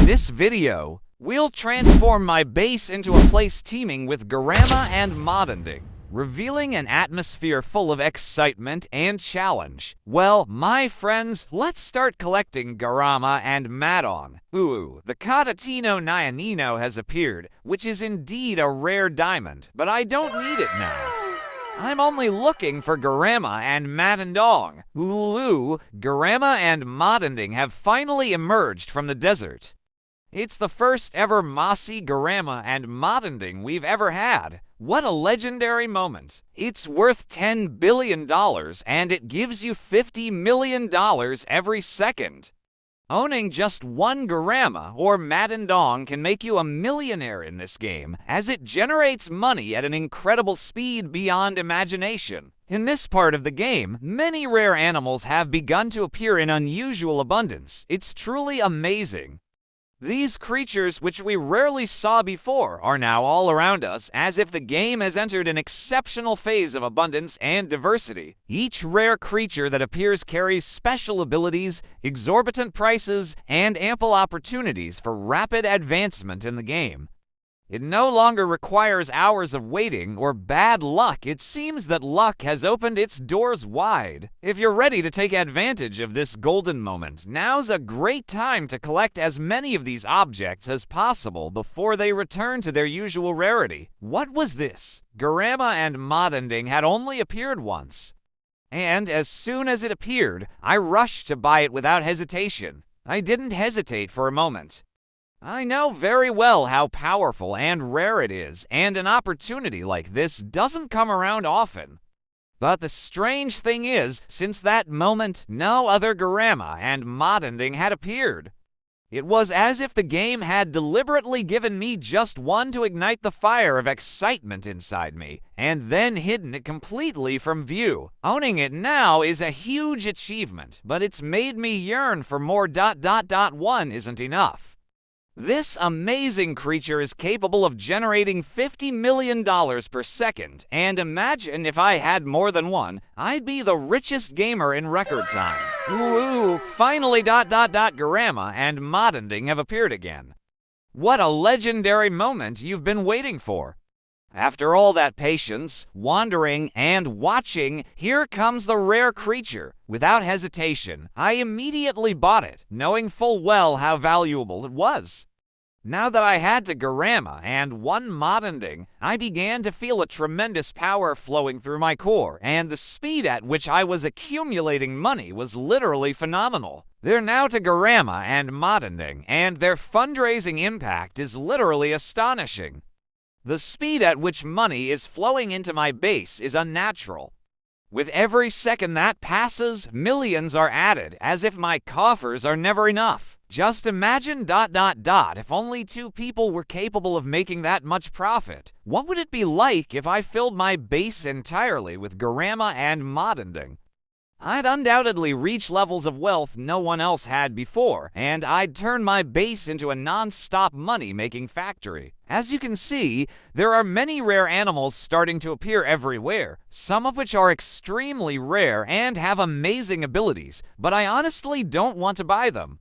In this video, we'll transform my base into a place teeming with Garama and Madundung, revealing an atmosphere full of excitement and challenge. Well, my friends, let's start collecting Garama and Madundung. Ooh, the Catatino Nyanino has appeared, which is indeed a rare diamond, but I don't need it now. I'm only looking for Garama and Madundung. Ooh, Garama and Madundung have finally emerged from the desert. It's the first ever mossy Garama and Madundung we've ever had. What a legendary moment. It's worth $10 billion and it gives you $50 million every second. Owning just one Garama or Madundung can make you a millionaire in this game, as it generates money at an incredible speed beyond imagination. In this part of the game, many rare animals have begun to appear in unusual abundance. It's truly amazing. These creatures, which we rarely saw before, are now all around us, as if the game has entered an exceptional phase of abundance and diversity. Each rare creature that appears carries special abilities, exorbitant prices, and ample opportunities for rapid advancement in the game. It no longer requires hours of waiting or bad luck. It seems that luck has opened its doors wide. If you're ready to take advantage of this golden moment, now's a great time to collect as many of these objects as possible before they return to their usual rarity. What was this? Garama and Madundung had only appeared once. And as soon as it appeared, I rushed to buy it without hesitation. I didn't hesitate for a moment. I know very well how powerful and rare it is, and an opportunity like this doesn't come around often. But the strange thing is, since that moment, no other Garama and Madundung had appeared. It was as if the game had deliberately given me just one to ignite the fire of excitement inside me, and then hidden it completely from view. Owning it now is a huge achievement, but it's made me yearn for more. One isn't enough. This amazing creature is capable of generating $50 million per second, and imagine if I had more than one, I'd be the richest gamer in record time. Ooh, finally. Garama and Madundung have appeared again. What a legendary moment you've been waiting for. After all that patience, wandering, and watching, here comes the rare creature. Without hesitation, I immediately bought it, knowing full well how valuable it was. Now that I had to Garama and one Madundung, I began to feel a tremendous power flowing through my core, and the speed at which I was accumulating money was literally phenomenal. They're now to Garama and Madundung, and their fundraising impact is literally astonishing. The speed at which money is flowing into my base is unnatural. With every second that passes, millions are added, as if my coffers are never enough. Just imagine. If only two people were capable of making that much profit. What would it be like if I filled my base entirely with Garama and Madundung? I'd undoubtedly reach levels of wealth no one else had before, and I'd turn my base into a non-stop money-making factory. As you can see, there are many rare animals starting to appear everywhere, some of which are extremely rare and have amazing abilities, but I honestly don't want to buy them.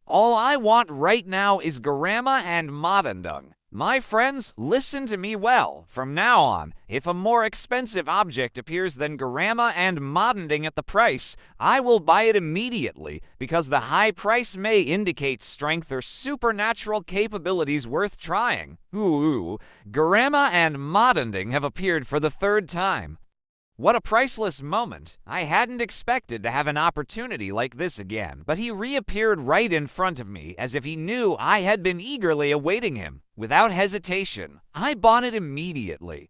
All I want right now is Garama and Madundung. My friends, listen to me well. From now on, if a more expensive object appears than Garama and Madundung at the price, I will buy it immediately, because the high price may indicate strength or supernatural capabilities worth trying. Ooh, Garama and Madundung have appeared for the third time. What a priceless moment. I hadn't expected to have an opportunity like this again, but he reappeared right in front of me as if he knew I had been eagerly awaiting him. Without hesitation, I bought it immediately.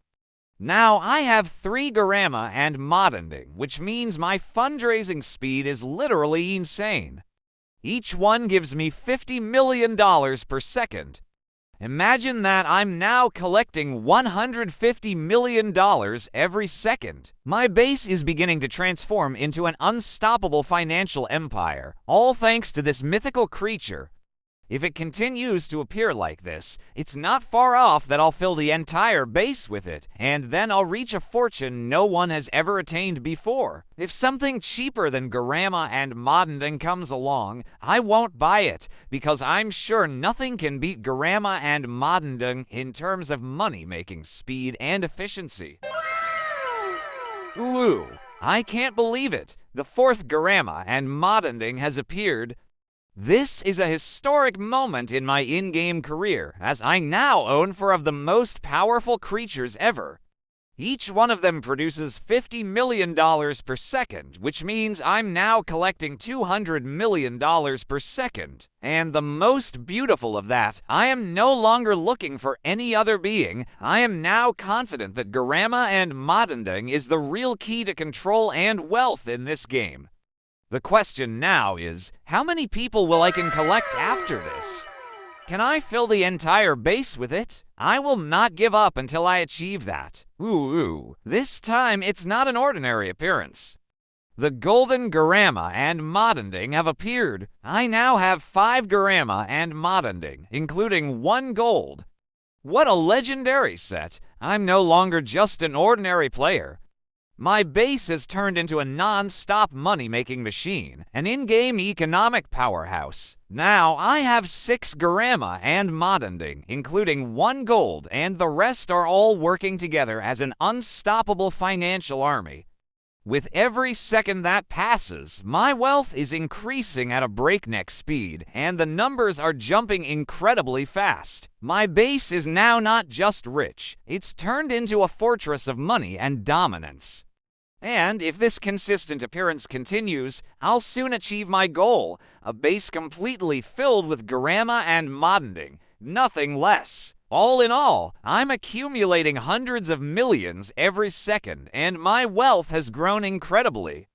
Now I have 3 Garama and Madundung, which means my fundraising speed is literally insane. Each one gives me $50 million per second. Imagine that I'm now collecting $150 million every second. My base is beginning to transform into an unstoppable financial empire, all thanks to this mythical creature. If it continues to appear like this, it's not far off that I'll fill the entire base with it, and then I'll reach a fortune no one has ever attained before. If something cheaper than Garama and Madundung comes along, I won't buy it, because I'm sure nothing can beat Garama and Madundung in terms of money-making speed and efficiency. Ooh, I can't believe it! The fourth Garama and Madundung has appeared. This is a historic moment in my in-game career, as I now own 4 of the most powerful creatures ever. Each one of them produces $50 million per second, which means I'm now collecting $200 million per second. And the most beautiful of that, I am no longer looking for any other being. I am now confident that Garama and Madundung is the real key to control and wealth in this game. The question now is, how many people will I can collect after this? Can I fill the entire base with it? I will not give up until I achieve that. Ooh, this time it's not an ordinary appearance. The golden Garama and Madundung have appeared. I now have 5 Garama and Madundung, including 1 gold. What a legendary set! I'm no longer just an ordinary player. My base has turned into a non-stop money-making machine, an in-game economic powerhouse. Now I have 6 Garama and Madundung, including 1 gold, and the rest are all working together as an unstoppable financial army. With every second that passes, my wealth is increasing at a breakneck speed, and the numbers are jumping incredibly fast. My base is now not just rich, it's turned into a fortress of money and dominance. And if this consistent appearance continues, I'll soon achieve my goal, a base completely filled with Garama and Madundung, nothing less. All in all, I'm accumulating hundreds of millions every second, and my wealth has grown incredibly.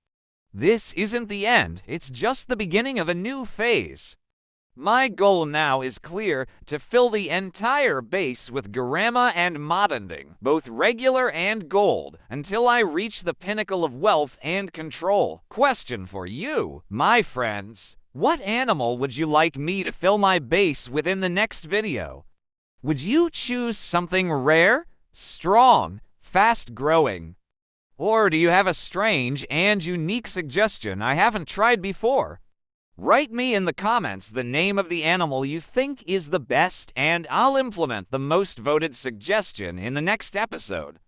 This isn't the end, it's just the beginning of a new phase. My goal now is clear: to fill the entire base with Garama and Madundung, both regular and gold, until I reach the pinnacle of wealth and control. Question for you, my friends. What animal would you like me to fill my base with in the next video? Would you choose something rare, strong, fast-growing? Or do you have a strange and unique suggestion I haven't tried before? Write me in the comments the name of the animal you think is the best, and I'll implement the most voted suggestion in the next episode.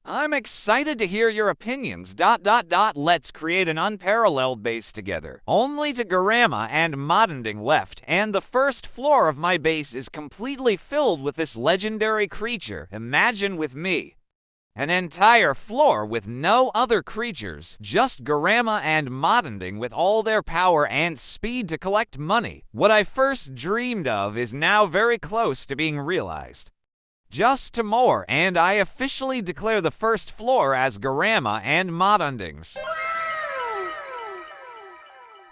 I'm excited to hear your opinions. Let's create an unparalleled base together. Only to Garama and Madundung left, and the first floor of my base is completely filled with this legendary creature. Imagine with me. An entire floor with no other creatures, just Garama and Madundung with all their power and speed to collect money. What I first dreamed of is now very close to being realized. Just to more, and I officially declare the first floor as Garama and Madundung's.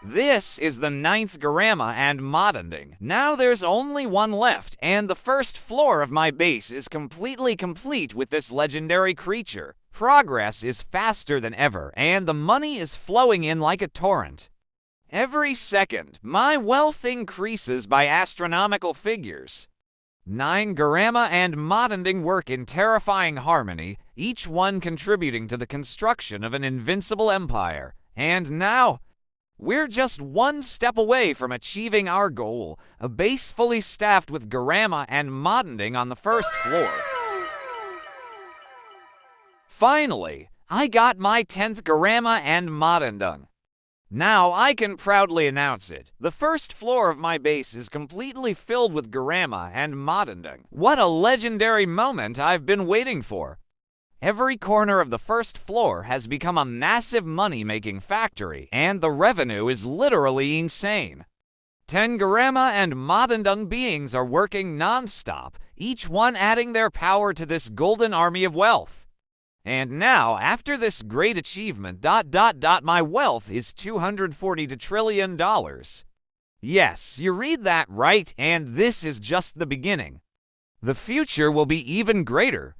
This is the 9th Garama and Madundung. Now there's only 1 left, and the first floor of my base is completely complete with this legendary creature. Progress is faster than ever, and the money is flowing in like a torrent. Every second, my wealth increases by astronomical figures. 9 Garama and Madundung work in terrifying harmony, each one contributing to the construction of an invincible empire. And now, we're just 1 step away from achieving our goal, a base fully staffed with Garama and Madundung on the first floor. Finally, I got my 10th Garama and Madundung. Now I can proudly announce it. The first floor of my base is completely filled with Garama and Madundung. What a legendary moment I've been waiting for. Every corner of the first floor has become a massive money-making factory, and the revenue is literally insane. 10 Garama and Madundung beings are working non-stop, each one adding their power to this golden army of wealth. And now, after this great achievement, my wealth is $240 trillion. Yes, you read that right, and this is just the beginning. The future will be even greater.